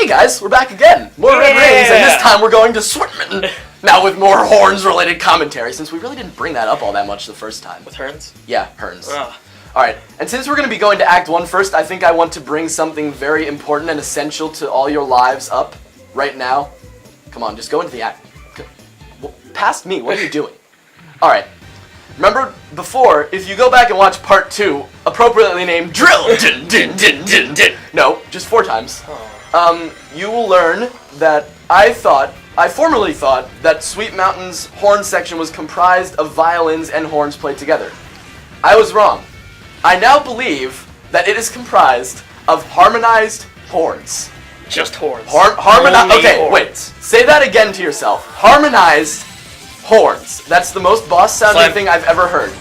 Hey guys, we're back again. More Red Rings, and this time we're going to Swt Mtn. Now with more horns-related commentary, since we really didn't bring that up all that much the first time. With Herns? Yeah, Herns. Ugh. Alright, and since we're going to be going to Act 1 first, I think I want to bring something very important and essential to all your lives up right now. Come on, just go into the act. Past me, what are you doing? Alright. Remember, before, if you go back and watch part 2, appropriately named Drill, no, just 4 times, you will learn that I formerly thought that Swt Mtn's horn section was comprised of violins and horns played together. I was wrong. I now believe that it is comprised of harmonized horns. Just horns. Okay, horns. wait. Say that again to yourself. Harmonized horns. That's the most boss-sounding thing I've ever heard.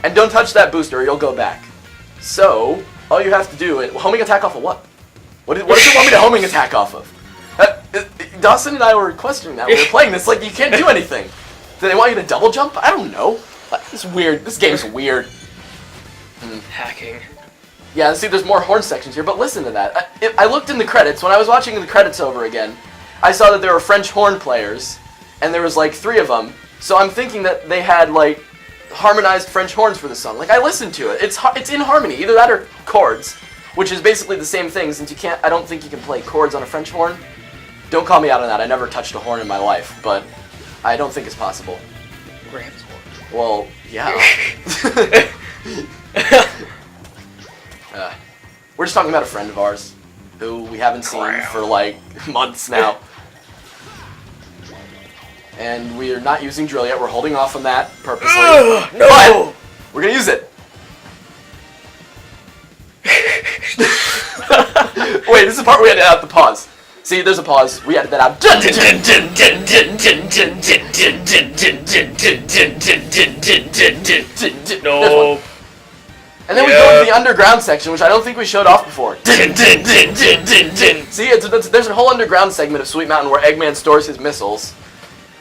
And don't touch that booster or you'll go back. So, all you have to do is... Homing attack off of what? What does it want me to homing attack off of? Dawson and I were questioning that when we were playing this. Like, you can't do anything. Do they want you to double jump? I don't know. It's weird. This game's weird. Hacking. Yeah, see, there's more horn sections here, but listen to that. I looked in the credits. When I was watching the credits over again, I saw that there were French horn players, and there was, like, 3 of them. So I'm thinking that they had, like, harmonized French horns for the song. Like, I listened to it. It's in harmony. Either that or chords, which is basically the same thing, since I don't think you can play chords on a French horn. Don't call me out on that. I never touched a horn in my life, but I don't think it's possible. Graham's horn. Well, yeah. We're just talking about a friend of ours who we haven't seen for like months now. And we're not using drill yet. We're holding off on that purposely. No! But we're gonna use it. Wait, this is the part where we had to add the pause. See, there's a pause. We added that out. No. And then we go to the underground section, which I don't think we showed off before. See, there's a whole underground segment of Swt Mtn where Eggman stores his missiles.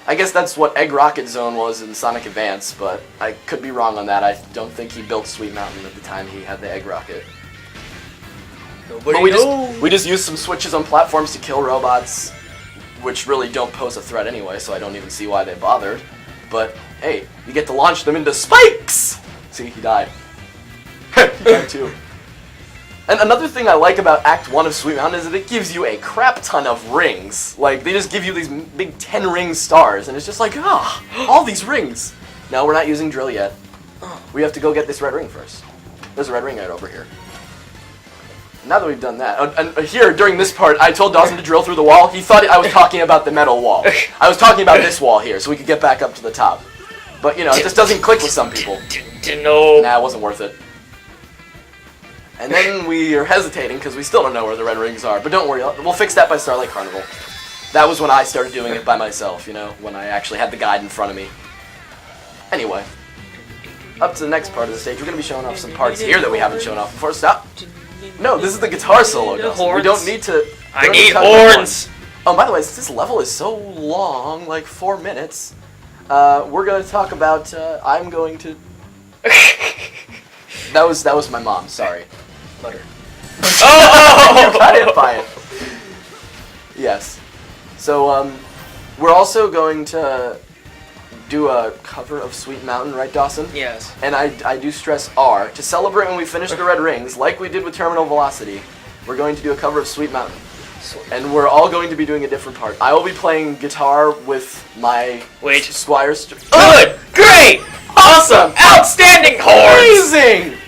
I guess that's what Egg Rocket Zone was in Sonic Advance, but I could be wrong on that. I don't think he built Swt Mtn at the time he had the Egg Rocket. But we just used some switches on platforms to kill robots, which really don't pose a threat anyway, so I don't even see why they bothered. But, hey, you get to launch them into spikes! See, he died. He died too. And another thing I like about Act 1 of Swt Mtn is that it gives you a crap ton of rings. Like, they just give you these big 10-ring stars, and it's just like, all these rings! No, we're not using drill yet. We have to go get this red ring first. There's a red ring right over here. Now that we've done that, and here, during this part, I told Dawson to drill through the wall. He thought I was talking about the metal wall. I was talking about this wall here, so we could get back up to the top. But, you know, it just doesn't click with some people. No. Nah, it wasn't worth it. And then we are hesitating, because we still don't know where the red rings are. But don't worry, we'll fix that by Starlight Carnival. That was when I started doing it by myself, you know, when I actually had the guide in front of me. Anyway, up to the next part of the stage, we're going to be showing off some parts here that we haven't shown off before. Stop! No, this is the guitar solo, Dawson. We don't need to... I need horns! Oh, by the way, this level is so long, like 4 minutes, we're going to talk about, I'm going to... That was my mom, sorry. Butter. Oh! You got hit by it. Yes. So, we're also going to do a cover of Swt Mtn, right, Dawson? Yes. And I do stress R. To celebrate when we finish the red rings, like we did with Terminal Velocity, we're going to do a cover of Swt Mtn. And we're all going to be doing a different part. I will be playing guitar with my Squire's... Good! Great! Awesome! Outstanding horns! Amazing!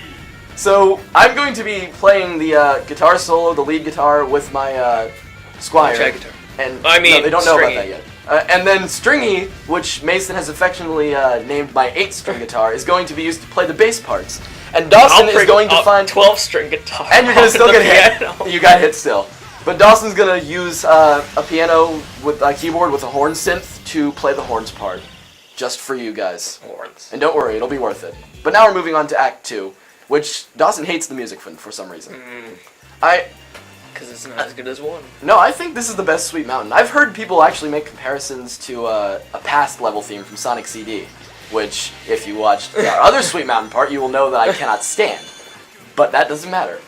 So, I'm going to be playing the guitar solo, the lead guitar, with my Squire. Guitar. And I mean, no, they don't know stringy. about that yet. And then Stringy, which Mason has affectionately named my 8-string guitar, is going to be used to play the bass parts. And Dawson is going to find 12-string guitar. And you're going to still get hit. You got hit still. But Dawson's going to use a piano with a keyboard with a horn synth to play the horns part. Just for you guys. Horns. And don't worry, it'll be worth it. But now we're moving on to Act 2, which Dawson hates the music for some reason. Because it's not as good as 1. No, I think this is the best Swt Mtn. I've heard people actually make comparisons to a past level theme from Sonic CD, which, if you watched our other Swt Mtn part, you will know that I cannot stand. But that doesn't matter.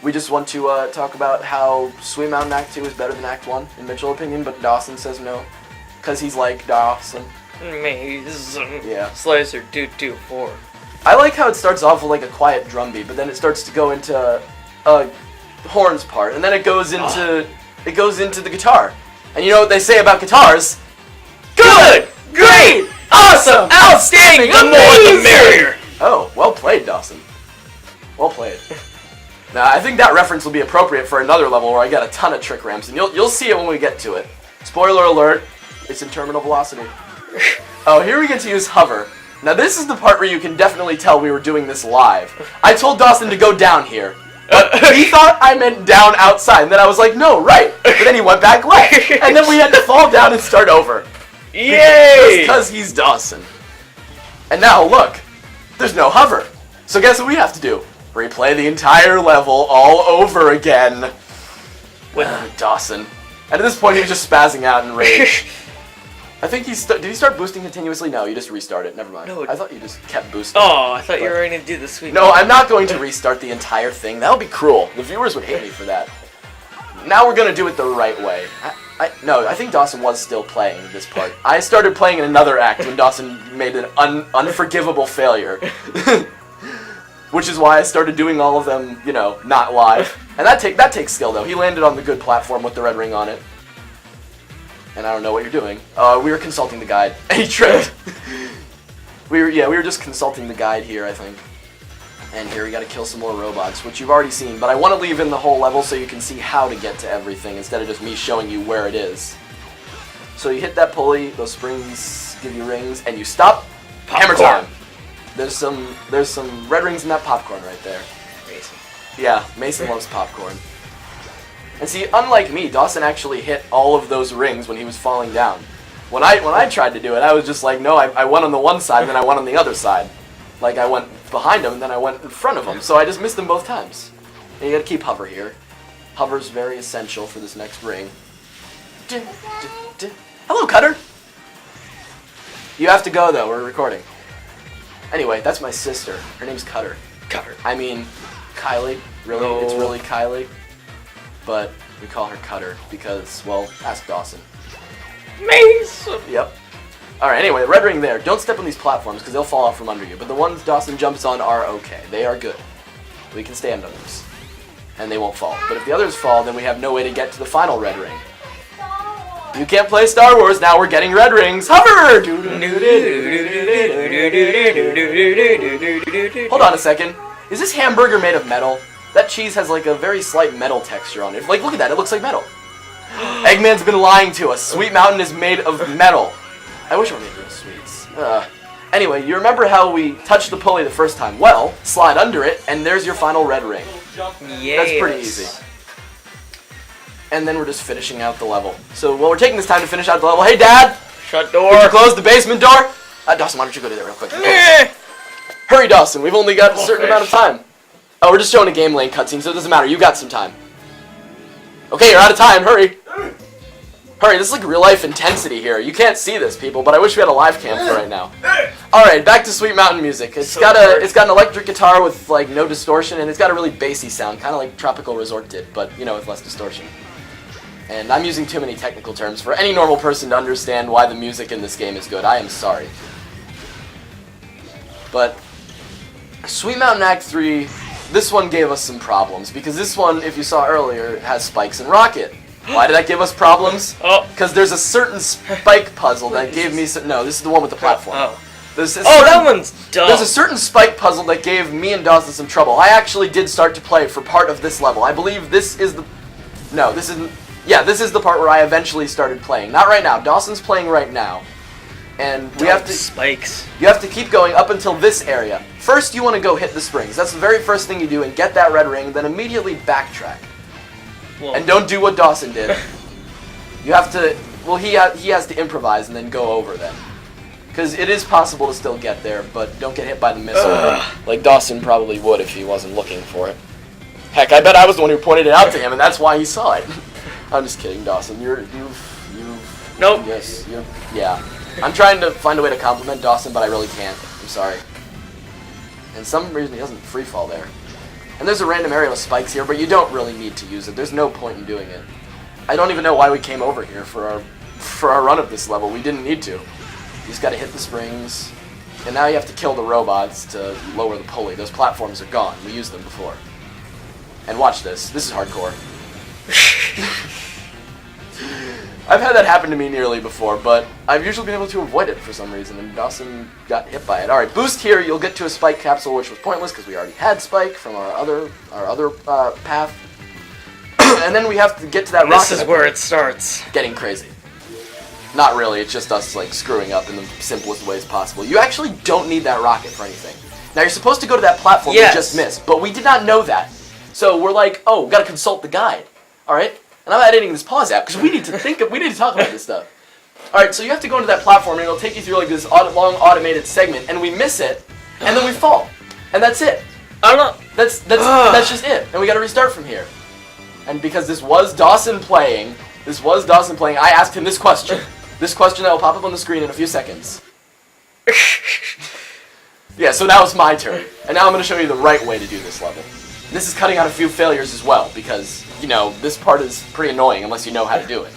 we just want to talk about how Swt Mountain Act 2 is better than Act 1, in Mitchell's opinion, but Dawson says no. Because he's like Dawson. Amazing. Yeah. Slicer 224. I like how it starts off with like a quiet drum beat, but then it starts to go into a horns part, and then it goes into the guitar. And you know what they say about guitars? Good! Great! Awesome! Outstanding! The more the merrier! Oh, well played, Dawson. Well played. Now, I think that reference will be appropriate for another level where I got a ton of trick ramps, and you'll see it when we get to it. Spoiler alert, it's in terminal velocity. Oh, here we get to use hover. Now this is the part where you can definitely tell we were doing this live. I told Dawson to go down here, but he thought I meant down outside, and then I was like, no, right. But then he went back left, and then we had to fall down and start over. Yay! Because he's Dawson. And now, look, there's no hover. So guess what we have to do? Replay the entire level all over again with Dawson. And at this point, he's just spazzing out in rage. I think did he start boosting continuously? No, you just restart it. Never mind. No. I thought you just kept boosting. Oh, I thought you were going to do the sweet. No, I'm not going to restart the entire thing. That would be cruel. The viewers would hate me for that. Now we're going to do it the right way. No, I think Dawson was still playing this part. I started playing in another act when Dawson made an unforgivable failure. Which is why I started doing all of them, you know, not live. And that takes skill, though. He landed on the good platform with the red ring on it. And I don't know what you're doing. We were consulting the guide. And he tripped. we were just consulting the guide here, I think. And here we gotta kill some more robots, which you've already seen. But I want to leave in the whole level so you can see how to get to everything instead of just me showing you where it is. So you hit that pulley, those springs give you rings, and you stop. Hammer time. There's some red rings in that popcorn right there. Mason. Yeah, Mason loves popcorn. And see, unlike me, Dawson actually hit all of those rings when he was falling down. When I tried to do it, I was just like, no, I went on the one side, and then I went on the other side. Like, I went behind him, and then I went in front of him, so I just missed them both times. And you gotta keep hover here. Hover's very essential for this next ring. Hello, Cutter! You have to go, though, we're recording. Anyway, that's my sister. Her name's Cutter. Cutter. I mean, Kylie. Really, No. It's really Kylie. But we call her Cutter because, well, ask Dawson. Mason! Yep. Alright, anyway, the red ring there. Don't step on these platforms because they'll fall off from under you. But the ones Dawson jumps on are okay. They are good. We can stand on those. And they won't fall. But if the others fall, then we have no way to get to the final red ring. You can't play Star Wars, now we're getting red rings. Hover! Hold on a second. Is this hamburger made of metal? That cheese has like a very slight metal texture on it. Like, look at that, it looks like metal. Eggman's been lying to us. Swt Mountain is made of metal. I wish I were made real sweets. Anyway, you remember how we touched the pulley the first time? Well, slide under it, and there's your final red ring. Yes. That's pretty easy. And then we're just finishing out the level. So while we're taking this time to finish out the level, hey Dad! Shut door! Could you close the basement door? Dawson, why don't you go do that real quick? Hurry, Dawson, we've only got a certain amount of time. Oh, we're just showing a game lane cutscene, so it doesn't matter. You got some time. Okay, you're out of time. Hurry. Hurry, this is like real-life intensity here. You can't see this, people, but I wish we had a live cam for right now. Alright, back to Swt Mountain music. It's got an electric guitar with, like, no distortion, and it's got a really bassy sound, kind of like Tropical Resort did, but, you know, with less distortion. And I'm using too many technical terms for any normal person to understand why the music in this game is good. I am sorry. But Swt Mountain Act 3, this one gave us some problems, because this one, if you saw earlier, has spikes and rocket. Why did that give us problems? Oh. Because there's a certain spike puzzle that gave me some... No, this is the one with the platform. Oh. That one's dumb. There's a certain spike puzzle that gave me and Dawson some trouble. I actually did start to play for part of this level. I believe this is the... No, this isn't... Yeah, this is the part where I eventually started playing. Not right now. Dawson's playing right now. And we have to... Spikes. You have to keep going up until this area. First, you want to go hit the springs. That's the very first thing you do, and get that red ring, then immediately backtrack. Whoa. And don't do what Dawson did. You have to... Well, he has to improvise and then go over them. Because it is possible to still get there, but don't get hit by the missile. Like Dawson probably would if he wasn't looking for it. Heck, I bet I was the one who pointed it out to him, and that's why he saw it. I'm just kidding, Dawson. You've... Nope. Yes, yeah. I'm trying to find a way to compliment Dawson, but I really can't. I'm sorry. And some reason he doesn't free fall there. And there's a random area with spikes here, but you don't really need to use it. There's no point in doing it. I don't even know why we came over here for our run of this level. We didn't need to. You just gotta hit the springs. And now you have to kill the robots to lower the pulley. Those platforms are gone. We used them before. And watch this. This is hardcore. I've had that happen to me nearly before, but I've usually been able to avoid it for some reason, and Dawson got hit by it. Alright, boost here, you'll get to a spike capsule, which was pointless because we already had spike from our other path. And then we have to get to that rocket. This is where it starts. Getting crazy. Not really, it's just us like screwing up in the simplest ways possible. You actually don't need that rocket for anything. Now you're supposed to go to that platform you just missed, but we did not know that. So we're like, oh, gotta consult the guide. Alright? And I'm editing this pause app because we need to talk about this stuff. Alright, so you have to go into that platform and it'll take you through like this long automated segment, and we miss it, and then we fall. And that's it. I don't know. That's just it. And we gotta restart from here. And because this was Dawson playing, I asked him this question. This question that will pop up on the screen in a few seconds. Yeah, so now it's my turn. And now I'm going to show you the right way to do this level. This is cutting out a few failures as well, because, you know, this part is pretty annoying unless you know how to do it.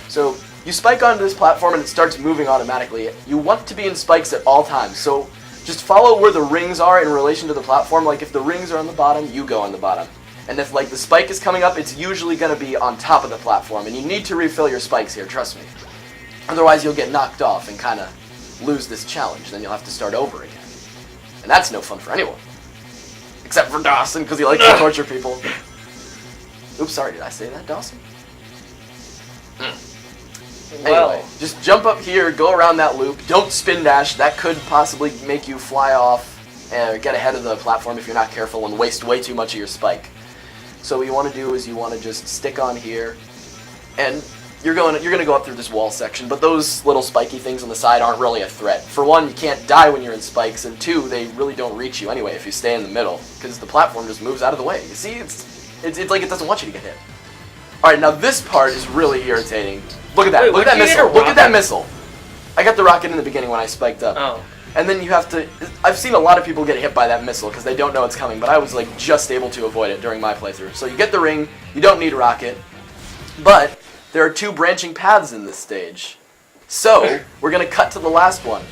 So, you spike onto this platform and it starts moving automatically. You want to be in spikes at all times, so just follow where the rings are in relation to the platform. Like, if the rings are on the bottom, you go on the bottom. And if, like, the spike is coming up, it's usually going to be on top of the platform, and you need to refill your spikes here, trust me. Otherwise, you'll get knocked off and kind of lose this challenge. Then you'll have to start over again. And that's no fun for anyone. Except for Dawson, because he likes to torture people. Oops, sorry, did I say that, Dawson? Anyway, just jump up here, go around that loop. Don't spin dash. That could possibly make you fly off and get ahead of the platform if you're not careful and waste way too much of your spike. So what you want to do is you want to just stick on here, and you're going to go up through this wall section, but those little spiky things on the side aren't really a threat. For one, you can't die when you're in spikes, and two, they really don't reach you anyway if you stay in the middle, because the platform just moves out of the way. You see, it's like it doesn't want you to get hit. All right, now this part is really irritating. Look at that! Wait, look at that missile! Look at that missile! I got the rocket in the beginning when I spiked up. Oh. And then you have to... I've seen a lot of people get hit by that missile because they don't know it's coming, but I was like just able to avoid it during my playthrough. So you get the ring, you don't need a rocket, but there are two branching paths in this stage. So we're going to cut to the last one,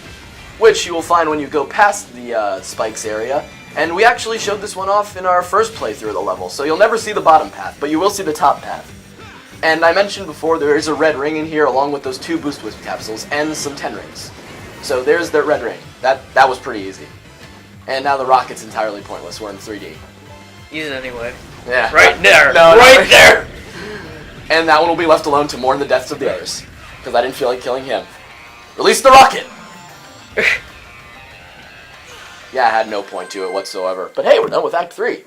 which you will find when you go past the spikes area. And we actually showed this one off in our first playthrough of the level, so you'll never see the bottom path, but you will see the top path. And I mentioned before there is a red ring in here along with those two Boost Wisp capsules and some 10 rings. So there's the red ring. That was pretty easy. And now the rocket's entirely pointless. We're in 3D. Use it anyway. Yeah. Right there. No, right there. And that one will be left alone to mourn the deaths of the others. Because I didn't feel like killing him. Release the rocket! Yeah, I had no point to it whatsoever. But hey, we're done with Act 3.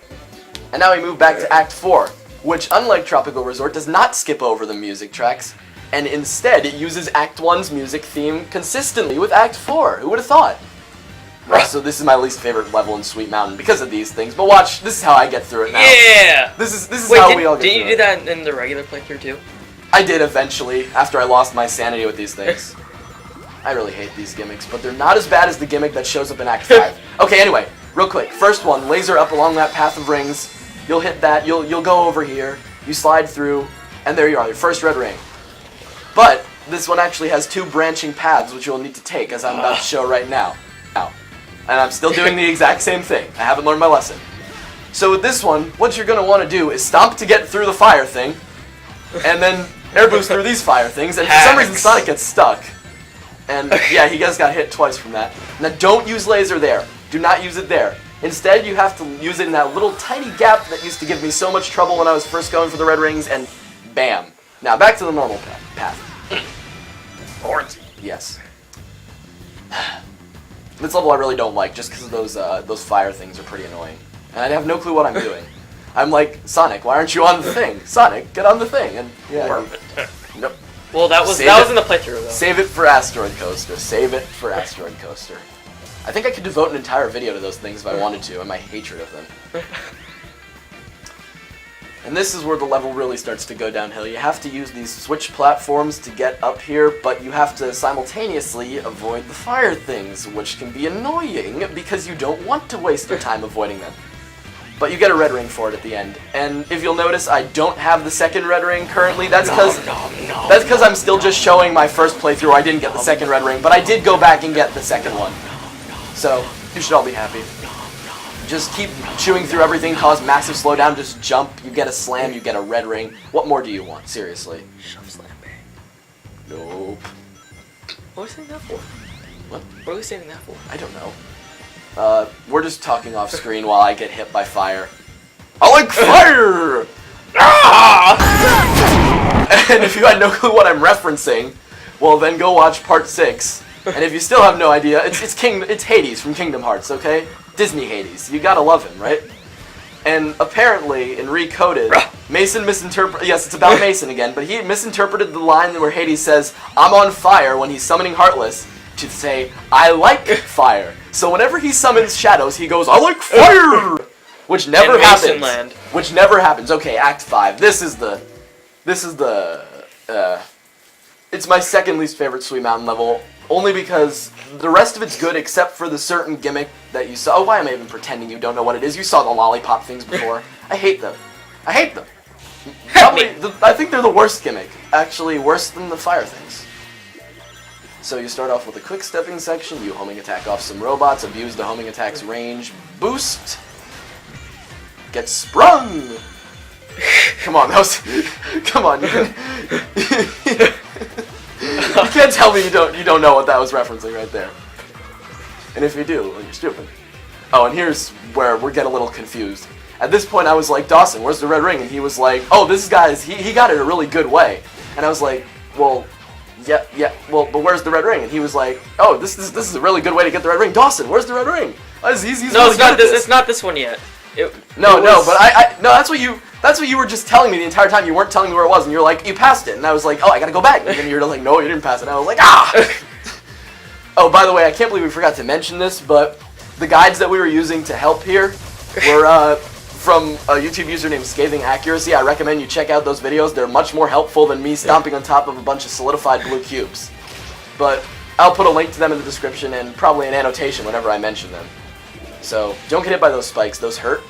And now we move back to Act 4, which, unlike Tropical Resort, does not skip over the music tracks. And instead, it uses Act 1's music theme consistently with Act 4. Who would have thought? Right, so this is my least favorite level in Swt Mountain because of these things. But watch, this is how I get through it now. Yeah! This is how we all get through it. Didn't you do that in the regular playthrough too? I did eventually, after I lost my sanity with these things. I really hate these gimmicks, but they're not as bad as the gimmick that shows up in Act 5. Okay, anyway, real quick. First one, laser up along that path of rings. You'll hit that, you'll go over here, you slide through, and there you are, your first red ring. But this one actually has two branching paths which you'll need to take, as I'm about to show right now. And I'm still doing the exact same thing. I haven't learned my lesson. So with this one, what you're going to want to do is stomp to get through the fire thing, and then air boost through these fire things, and for some reason Sonic gets stuck. And yeah, he just got hit twice from that. Now don't use laser there. Do not use it there. Instead, you have to use it in that little tiny gap that used to give me so much trouble when I was first going for the red rings, and bam. Now back to the normal path. Orange. Yes. This level I really don't like, just because those fire things are pretty annoying. And I have no clue what I'm doing. I'm like, Sonic, why aren't you on the thing? Sonic, get on the thing. And yeah. Nope. Well, that was in the playthrough though. Save it for Asteroid Coaster. Save it for Asteroid Coaster. I think I could devote an entire video to those things if I wanted to, and my hatred of them. And this is where the level really starts to go downhill. You have to use these switch platforms to get up here, but you have to simultaneously avoid the fire things, which can be annoying because you don't want to waste your time avoiding them. but you get a red ring for it at the end. And if you'll notice, I don't have the second red ring currently. That's because I'm still just showing my first playthrough. I didn't get the second red ring, but I did go back and get the second one. So you should all be happy. Just keep chewing through everything, cause massive slowdown, just jump, you get a slam, you get a red ring. What more do you want, seriously? Shove slam bang. Nope. What are we saving that for? What? What are we saving that for? I don't know. We're just talking off screen while I get hit by fire. I like fire! Ah! And if you had no clue what I'm referencing, well then go watch part 6. And if you still have no idea, it's Hades from Kingdom Hearts, okay? Disney Hades. You gotta love him, right? And apparently, in Recoded, Mason misinterpreted... Yes, it's about Mason again, but he misinterpreted the line where Hades says, I'm on fire, when he's summoning Heartless, to say, I like fire. So whenever he summons Shadows, he goes, I like fire! Which never happens. Masonland. Which never happens. Okay, Act 5. This is the... It's my second least favorite Sweet Mountain level. Only because the rest of it's good except for the certain gimmick that you saw. Oh, why am I even pretending you don't know what it is? You saw the lollipop things before. I hate them. I hate them. Probably, I think they're the worst gimmick. Actually, worse than the fire things. So you start off with a quick stepping section, you homing attack off some robots, abuse the homing attack's range, boost, get sprung! Come on, that was... Come on, you can't tell me you don't know what that was referencing right there. And if you do, well, you're stupid. Oh, and here's where we're getting a little confused. At this point, I was like, Dawson, where's the red ring? And he was like, oh, this guy's, he got it a really good way. And I was like, well, yeah, well, but where's the red ring? And he was like, oh, this is a really good way to get the red ring. Dawson, where's the red ring? He's no, really it's not this. It's not this one yet. No, but that's what you were just telling me the entire time. You weren't telling me where it was, and you're like, you passed it, and I was like, oh, I gotta go back. And then you're like, no, you didn't pass it. And I was like, ah. Oh, by the way, I can't believe we forgot to mention this, but the guides that we were using to help here were from a YouTube user named Scathing Accuracy. I recommend you check out those videos. They're much more helpful than me stomping on top of a bunch of solidified blue cubes. But I'll put a link to them in the description and probably an annotation whenever I mention them. So don't get hit by those spikes. Those hurt,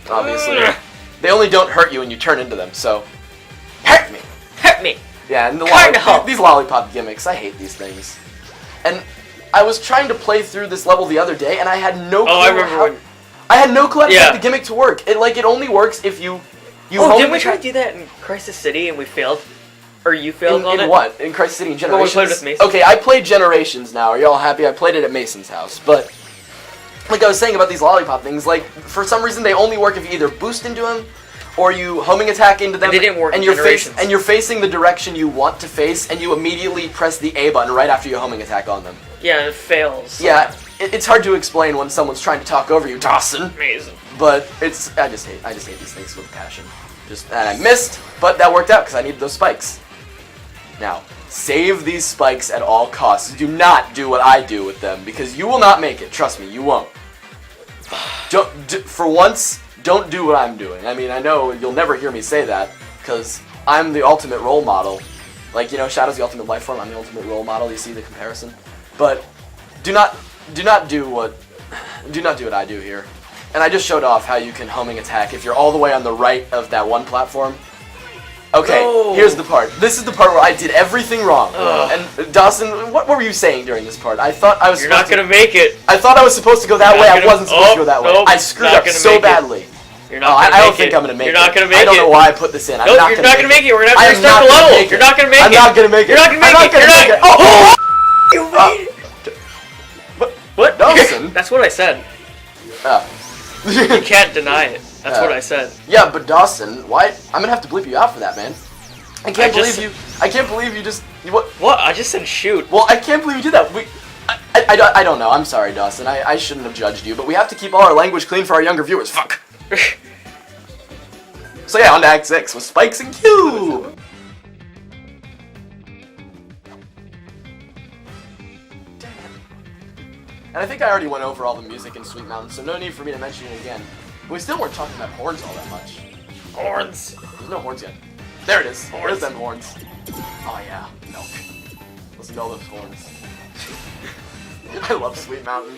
obviously. They only don't hurt you when you turn into them, so hurt me. Hurt me. Yeah, and these lollipop gimmicks, I hate these things. And I was trying to play through this level the other day, and I had no clue. Oh, I remember I had no clue how to get the gimmick to work. It only works if you. Oh, didn't we try to do that in Crisis City and we failed? Or you failed on it? In what? In Crisis City and Generations? Well, we played with Mason. Okay, I played Generations now. Are y'all happy? I played it at Mason's house, but like I was saying about these lollipop things, like for some reason they only work if you either boost into them or you homing attack into them. They didn't work and in Generations. And you're facing the direction you want to face, and you immediately press the A button right after you homing attack on them. Yeah, and it fails. Yeah, it's hard to explain when someone's trying to talk over you, Dawson. Amazing. But I just hate these things with passion. And I missed, but that worked out because I needed those spikes. Now, save these spikes at all costs. Do not do what I do with them, because you will not make it. Trust me, you won't. For once, don't do what I'm doing. I mean, I know you'll never hear me say that, because I'm the ultimate role model. Like, you know, Shadow's the ultimate life form, I'm the ultimate role model, you see the comparison? But do not do what I do here. And I just showed off how you can homing attack if you're all the way on the right of that one platform. Okay, Here's the part. This is the part where I did everything wrong. And Dawson, what were you saying during this part? I thought I was You're not gonna make it. I thought I was supposed to go that way. I wasn't supposed to go that way. I screwed up so badly. You're not gonna make it. I don't think I'm gonna make it. You're not gonna make it. I don't know why I put this in. Nope, you're not gonna make it. We're gonna have to restart the level. You're not gonna make it. I'm not gonna make it. You're not gonna make it. You're not. Oh! You made it. What? Dawson? That's what I said. You can't deny it. That's what I said. Yeah, but Dawson, why? I'm gonna have to bleep you out for that, man. I can't believe you just. What? What? I just said shoot. Well, I can't believe you did that. I don't know. I'm sorry, Dawson. I shouldn't have judged you, but we have to keep all our language clean for our younger viewers. Fuck. So yeah, on to Act 6 with Spikes and Cube. And I think I already went over all the music in Sweet Mountain, so no need for me to mention it again. But we still weren't talking about horns all that much. Horns. There's no horns yet. There it is. Horns. There's them horns. Oh yeah, milk. Listen to all those horns. I love Sweet Mountain.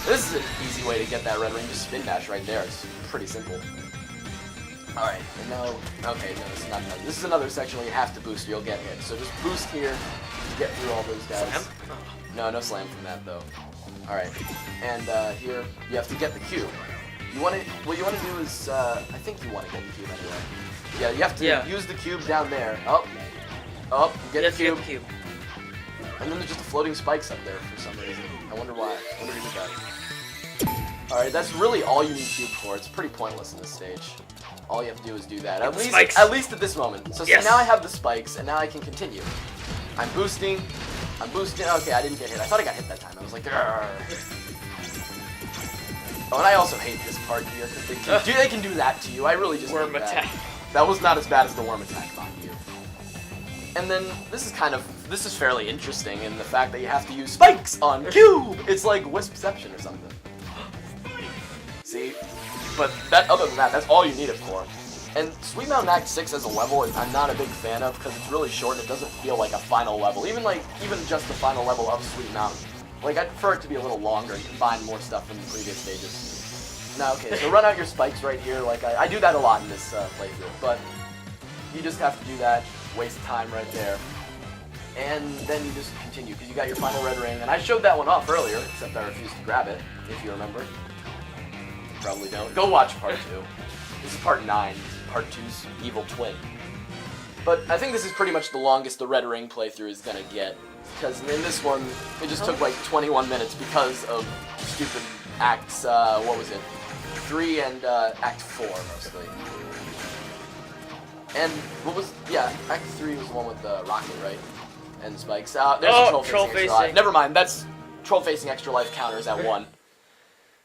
This is an easy way to get that red ring. Just spin dash right there. It's pretty simple. Alright, and now... Okay, no, this is not another. This is another section where you have to boost or you'll get hit. So just boost here to get through all those guys. Slam? No, no slam from that, though. Alright, and here, you have to get the cube. What you want to do is... I think you want to get the cube anyway. Yeah, you have to use the cube down there. Up, get the cube. And then there's just floating spikes up there for some reason. I wonder why. I wonder who did that. Alright, that's really all you need cube for. It's pretty pointless in this stage. All you have to do is do that. At least at this moment. So see, now I have the spikes, and now I can continue. I'm boosting. Okay, I didn't get hit. I thought I got hit that time. I was like, Grr. Oh, and I also hate this part here, because they can do that to you. I really just worm hate that. attack. That was not as bad as the worm attack on you. And then this is fairly interesting in the fact that you have to use spikes on cube. It's like Wispception or something. See, but other than that, that's all you need it for. And Sweet Mountain Act 6 as a level, I'm not a big fan of because it's really short and it doesn't feel like a final level. Even just the final level of Sweet Mountain. Like, I'd prefer it to be a little longer and combine more stuff from the previous stages. Now, okay, so run out your spikes right here. Like, I do that a lot in this playthrough, but you just have to do that, waste time right there. And then you just continue, because you got your final red ring, and I showed that one off earlier, except I refused to grab it, if you remember. You probably don't. Go watch part 2. This is part 9, part 2's evil twin. But I think this is pretty much the longest the red ring playthrough is gonna get. Because in this one, it just took like 21 minutes because of stupid acts, what was it? 3 and Act 4 mostly. And Act 3 was the one with the rocket, right? And spikes. There's a troll facing extra life. Never mind, that's troll facing extra life counters at 1.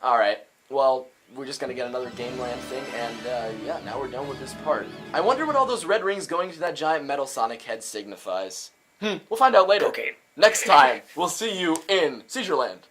Alright, well, we're just gonna get another Gameland thing, and yeah, now we're done with this part. I wonder what all those red rings going to that giant metal Sonic head signifies. We'll find out later. Okay. Next time, we'll see you in Seizure Land.